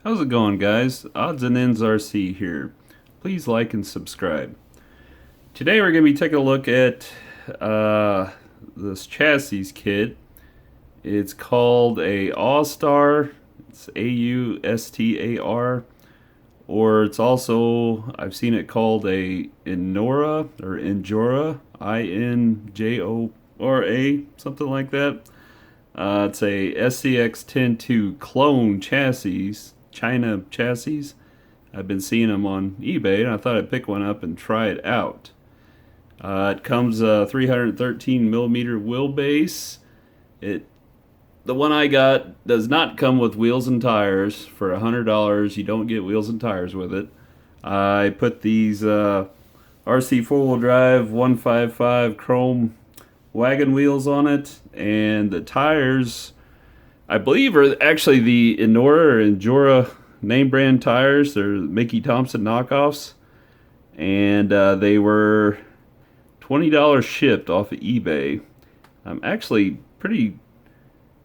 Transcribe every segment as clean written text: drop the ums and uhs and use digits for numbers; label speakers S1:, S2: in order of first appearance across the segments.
S1: How's it going, guys? Odds and Ends RC here. Please like and subscribe. Today we're going to be taking a look at this chassis kit. It's called a Austar. It's Austar, or it's also, I've seen it called a Injora or Injora, Injora, something like that. It's a SCX10 II clone chassis, China chassis. I've been seeing them on eBay, and I thought I'd pick one up and try it out. It comes 313 millimeter wheelbase. The one I got does not come with wheels and tires. For $100, you don't get wheels and tires with it. I put these RC four-wheel drive 155 chrome wagon wheels on it, and the tires, I believe, are actually the Injora name brand tires. They're Mickey Thompson knockoffs, and they were $20 shipped off of eBay. I'm actually pretty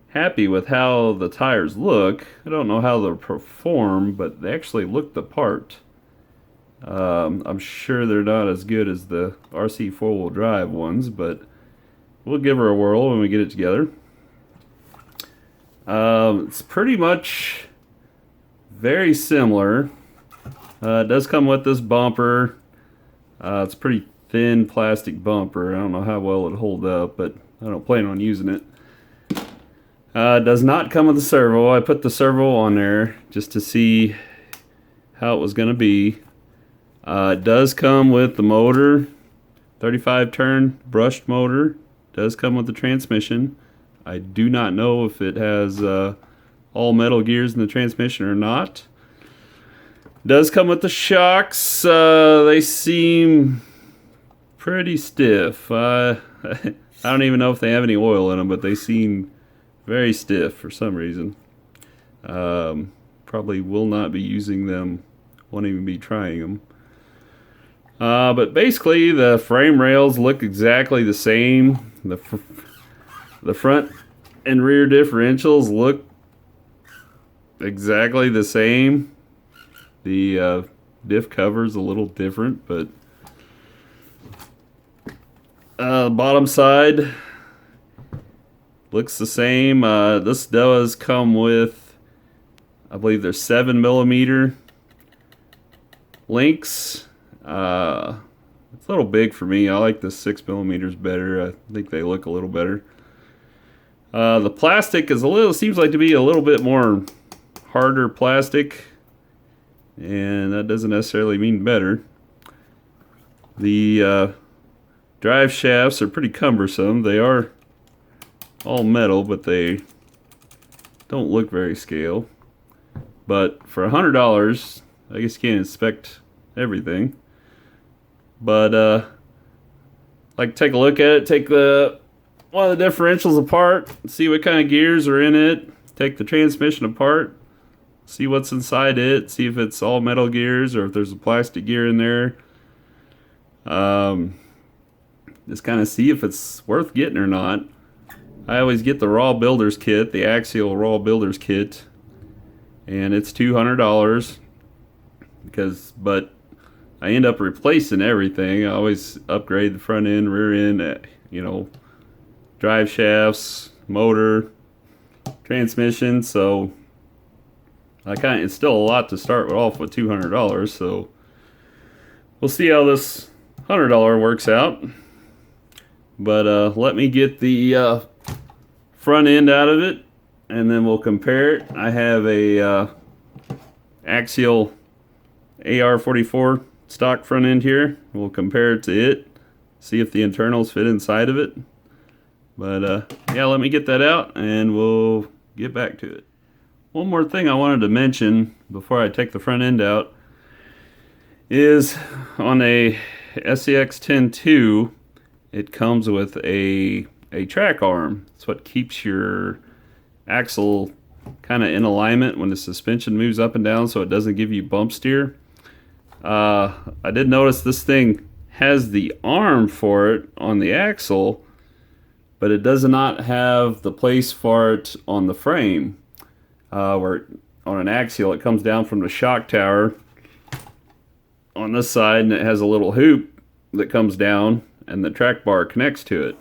S1: happy with how the tires look. I don't know how they'll perform, but they actually look the part. I'm sure they're not as good as the RC four-wheel drive ones, but we'll give her a whirl when we get it together. It's pretty much very similar. It does come with this bumper. It's a pretty thin plastic bumper. I don't know how well it'll hold up, but I don't plan on using it. It does not come with a servo. I put the servo on there just to see how it was going to be. It does come with the motor, 35 turn brushed motor. Does come with the transmission. I do not know if it has all metal gears in the transmission or not. Does come with the shocks. They seem pretty stiff. I don't even know if they have any oil in them, but they seem very stiff for some reason. Probably will not be using them. Won't even be trying them. But basically, the frame rails look exactly the same. The front and rear differentials look exactly the same. The diff cover's a little different, but the bottom side looks the same. This does come with, I believe there's 7 millimeter links. It's a little big for me. I like the 6 millimeters better. I think they look a little better. The plastic is seems like to be a little bit more harder plastic, and that doesn't necessarily mean better. The drive shafts are pretty cumbersome. They are all metal, but they don't look very scale. But for $100, I guess you can't inspect everything. But like, take a look at it. Take one of the differentials apart, see what kind of gears are in it. Take the transmission apart, see what's inside it, see if it's all metal gears or if there's a plastic gear in there. Just kind of see if it's worth getting or not. I always get the raw builder's kit, the Axial raw builder's kit, and it's $200 but I end up replacing everything. I always upgrade the front end, rear end, drive shafts, motor, transmission. So it's still a lot to start off with $200. So we'll see how this $100 works out. But let me get the front end out of it, and then we'll compare it. I have a Axial AR44 stock front end here. We'll compare it to it, see if the internals fit inside of it. But yeah, let me get that out and we'll get back to it. One more thing I wanted to mention before I take the front end out is on a SCX10 II, it comes with a track arm. It's what keeps your axle kind of in alignment when the suspension moves up and down, so it doesn't give you bump steer. I did notice this thing has the arm for it on the axle, but it does not have the place for it on the frame, where on an axial, it comes down from the shock tower on this side, and it has a little hoop that comes down, and the track bar connects to it.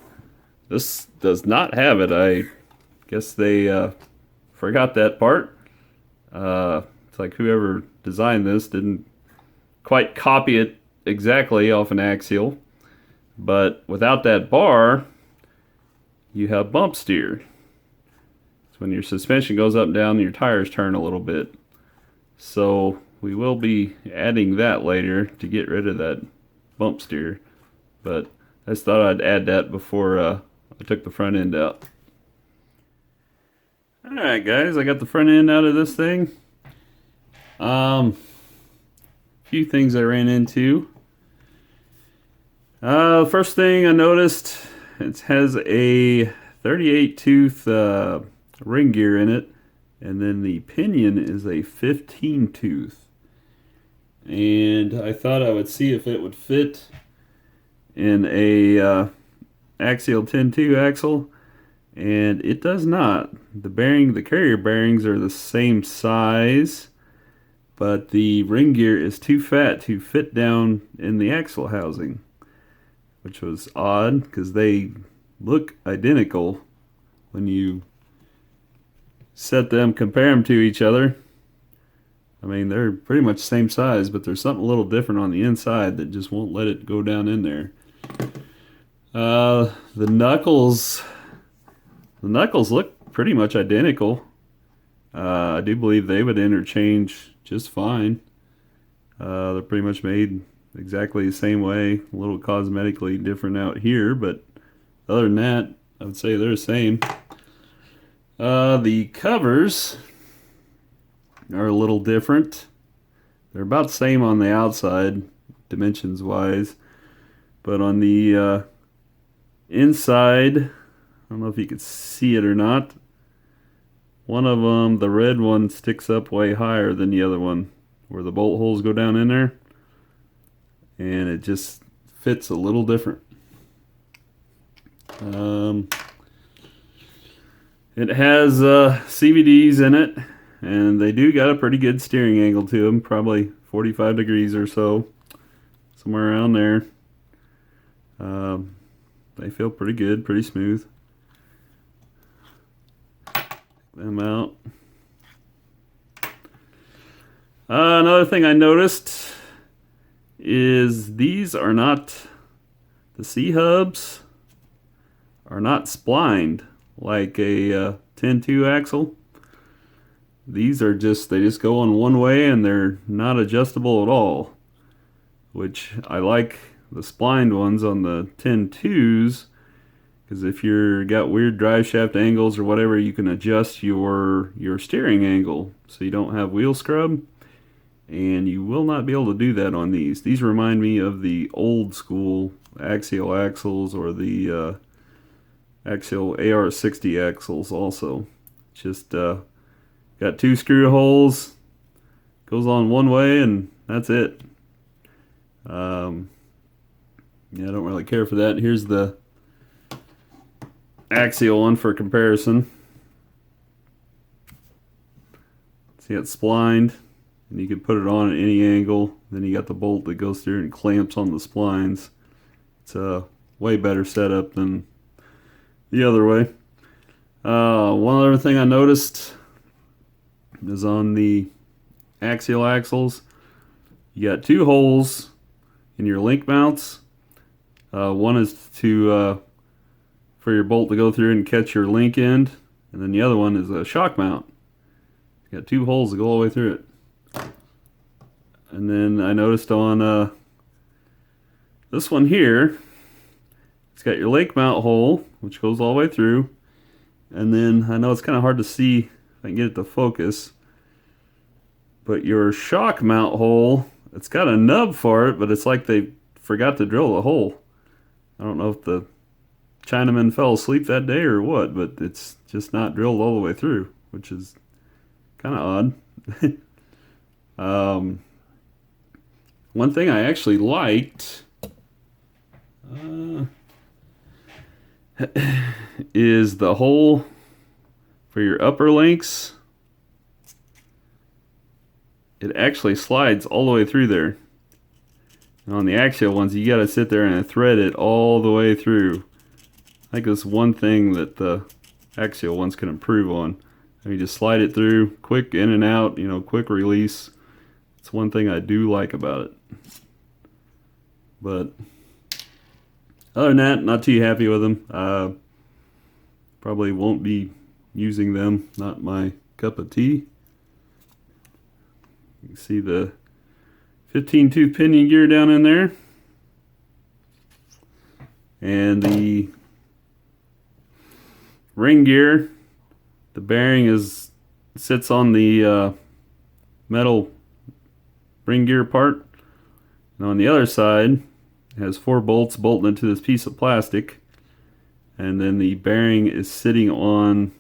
S1: This does not have it. I guess they forgot that part. It's like whoever designed this didn't quite copy it exactly off an axial. But without that bar, you have bump steer. So when your suspension goes up and down, your tires turn a little bit. So we will be adding that later to get rid of that bump steer. But I just thought I'd add that before I took the front end out. Alright guys, I got the front end out of this thing. Few things I ran into. The first thing I noticed, it has a 38 tooth ring gear in it, and then the pinion is a 15 tooth. And I thought I would see if it would fit in a Axial 10 II axle, and it does not. The carrier bearings are the same size, but the ring gear is too fat to fit down in the axle housing, which was odd because they look identical when you compare them to each other. I mean, they're pretty much the same size, but there's something a little different on the inside that just won't let it go down in there. The knuckles look pretty much identical. I do believe they would interchange just fine. They're pretty much made exactly the same way, a little cosmetically different out here, but other than that, I would say they're the same. The covers are a little different. They're about the same on the outside, dimensions wise, but on the inside, I don't know if you can see it or not. One of them, the red one, sticks up way higher than the other one, where the bolt holes go down in there, and it just fits a little different. It has CVDs in it, and they do got a pretty good steering angle to them, probably 45 degrees or so, somewhere around there. They feel pretty good, pretty smooth. Them out. Another thing I noticed is these are not, the C-hubs are not splined like a 10 II axle. These are they just go on one way and they're not adjustable at all, which I like the splined ones on the 10 IIs, because if you're got weird drive shaft angles or whatever, you can adjust your steering angle so you don't have wheel scrub, and you will not be able to do that on these. These remind me of the old school axial axles, or the Axial AR60 axles also. Just got 2 screw holes, goes on one way, and that's it. Yeah, I don't really care for that. Here's the axial one for comparison. See, it's splined, and you can put it on at any angle. Then you got the bolt that goes through and clamps on the splines. It's a way better setup than the other way. One other thing I noticed is on the axial axles, you got 2 holes in your link mounts. One is for your bolt to go through and catch your link end, and then the other one is a shock mount. You got 2 holes that go all the way through it. And then I noticed on this one here, it's got your link mount hole, which goes all the way through, and then I know it's kind of hard to see if I can get it to focus, but your shock mount hole, it's got a nub for it, but it's like they forgot to drill the hole. I don't know if the Chinaman fell asleep that day or what, but it's just not drilled all the way through, which is kind of odd. One thing I actually liked is the hole for your upper links. it actually slides all the way through there. And on the axial ones, you gotta sit there and thread it all the way through. I think that's one thing that the axial ones can improve on. I mean, just slide it through, quick in and out, you know, quick release. It's one thing I do like about it. But other than that, not too happy with them. Probably won't be using them. Not my cup of tea. You can see the 15 tooth pinion gear down in there. And the ring gear, the bearing sits on the metal ring gear part. And on the other side, it has 4 bolts bolting into this piece of plastic. And then the bearing is sitting on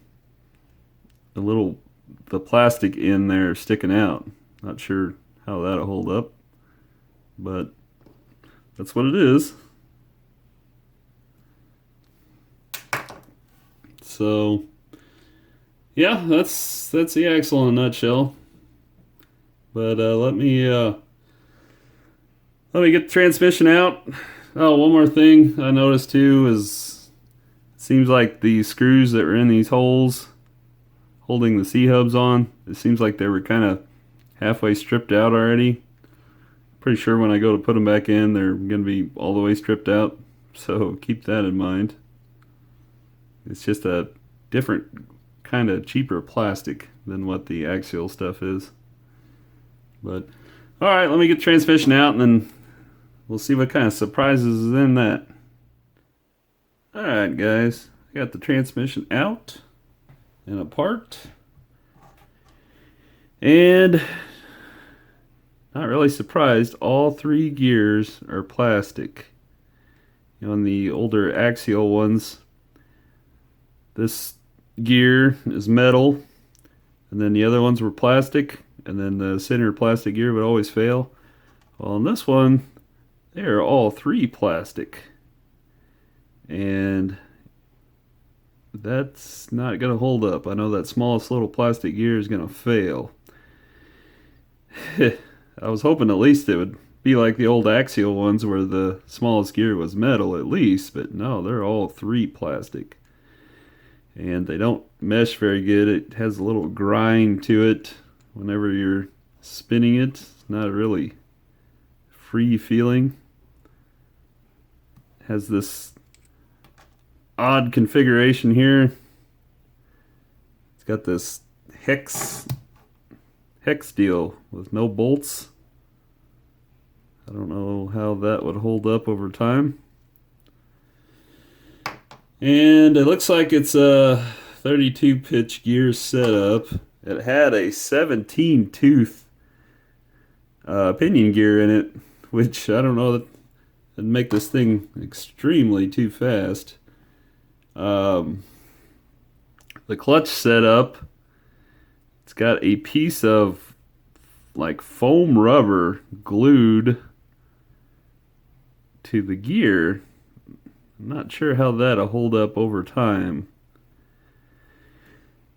S1: the plastic in there sticking out. Not sure how that'll hold up, but that's what it is. So yeah, that's the axle in a nutshell. But let me get the transmission out. Oh, one more thing I noticed too is it seems like the screws that were in these holes holding the C-hubs on, it seems like they were kind of halfway stripped out already. Pretty sure when I go to put them back in, they're going to be all the way stripped out. So keep that in mind. It's just a different kind of cheaper plastic than what the axial stuff is. But alright, let me get the transmission out and then we'll see what kind of surprises is in that. Alright guys, I got the transmission out and apart. And not really surprised, all 3 gears are plastic. On the older axial ones, this gear is metal, and then the other ones were plastic, and then the center plastic gear would always fail. Well, on this one, they are all 3 plastic. And that's not going to hold up. I know that smallest little plastic gear is going to fail. I was hoping at least it would be like the old axial ones where the smallest gear was metal at least, but no, they're all 3 plastic. And they don't mesh very good. It has a little grind to it whenever you're spinning it. It's not really free feeling. It has this odd configuration here. It's got this hex deal with no bolts. I don't know how that would hold up over time. And it looks like it's a 32 pitch gear setup. It had a 17 tooth pinion gear in it, which I don't know, that would make this thing extremely too fast. The clutch setup, it's got a piece of like foam rubber glued to the gear. I'm not sure how that'll hold up over time.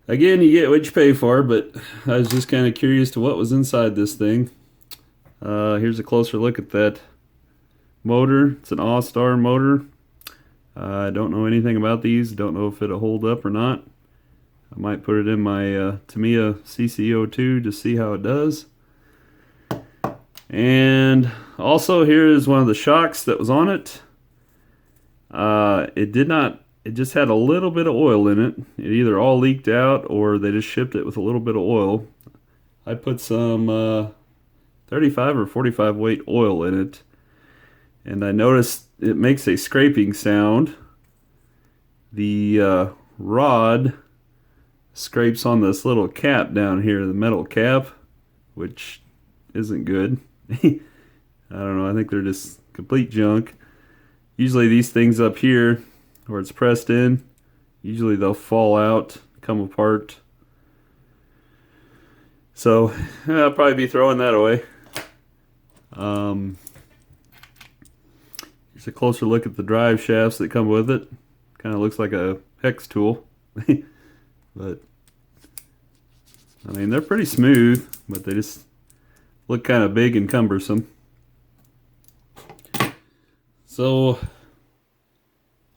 S1: Again, you get what you pay for, but I was just kind of curious to what was inside this thing. Here's a closer look at that motor. It's an Austar motor. I don't know anything about these. Don't know if it'll hold up or not. I might put it in my Tamiya CC02 to see how it does. And also here is one of the shocks that was on it. It just had a little bit of oil in it. It either all leaked out or they just shipped it with a little bit of oil. I put some 35 or 45 weight oil in it. And I noticed it makes a scraping sound. The rod scrapes on this little cap down here, the metal cap, which isn't good. I don't know, I think they're just complete junk. Usually these things up here, where it's pressed in, usually they'll fall out, come apart. So I'll probably be throwing that away. Here's a closer look at the drive shafts that come with it. Kind of looks like a hex tool. But I mean, they're pretty smooth, but they just look kind of big and cumbersome. So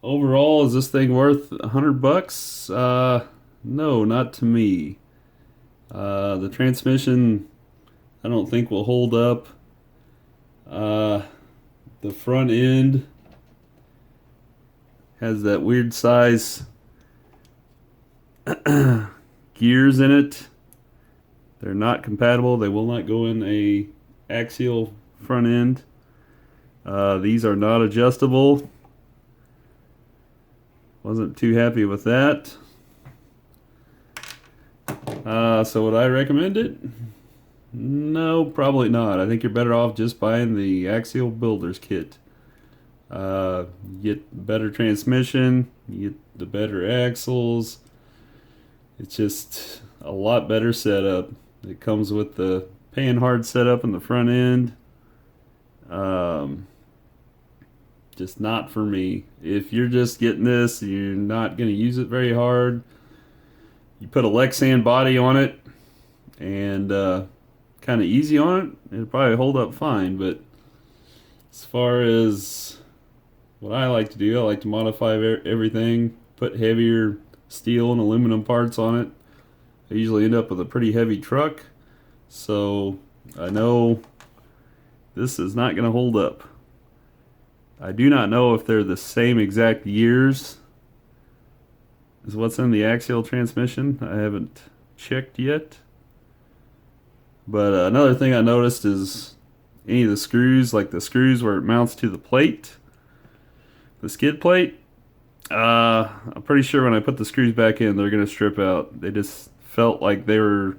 S1: overall, is this thing worth $100? No, not to me. The transmission, I don't think will hold up. The front end has that weird size gears in it. They're not compatible. They will not go in a axial front end. These are not adjustable. Wasn't too happy with that. So would I recommend it? No, probably not. I think you're better off just buying the Axial Builder's Kit. You get better transmission, you get the better axles. It's just a lot better setup. It comes with the pan-hard setup in the front end. Just not for me. If you're just getting this, you're not going to use it very hard. You put a Lexan body on it and kind of easy on it, it'll probably hold up fine. But as far as what I like to do, I like to modify everything, put heavier steel and aluminum parts on it. I usually end up with a pretty heavy truck, so I know this is not going to hold up. I do not know if they're the same exact years as what's in the axial transmission. I haven't checked yet. But another thing I noticed is any of the screws, like the screws where it mounts to the plate, the skid plate, I'm pretty sure when I put the screws back in, they're going to strip out. They just felt like they were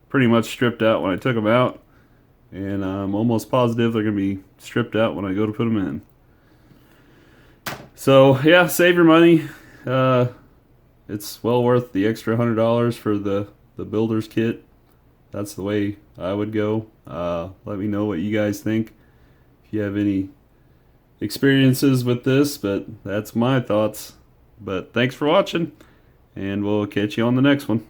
S1: pretty much stripped out when I took them out. And I'm almost positive they're going to be stripped out when I go to put them in. So, yeah, save your money. It's well worth the extra $100 for the builder's kit. That's the way I would go. Let me know what you guys think. If you have any experiences with this, but that's my thoughts. But thanks for watching, and we'll catch you on the next one.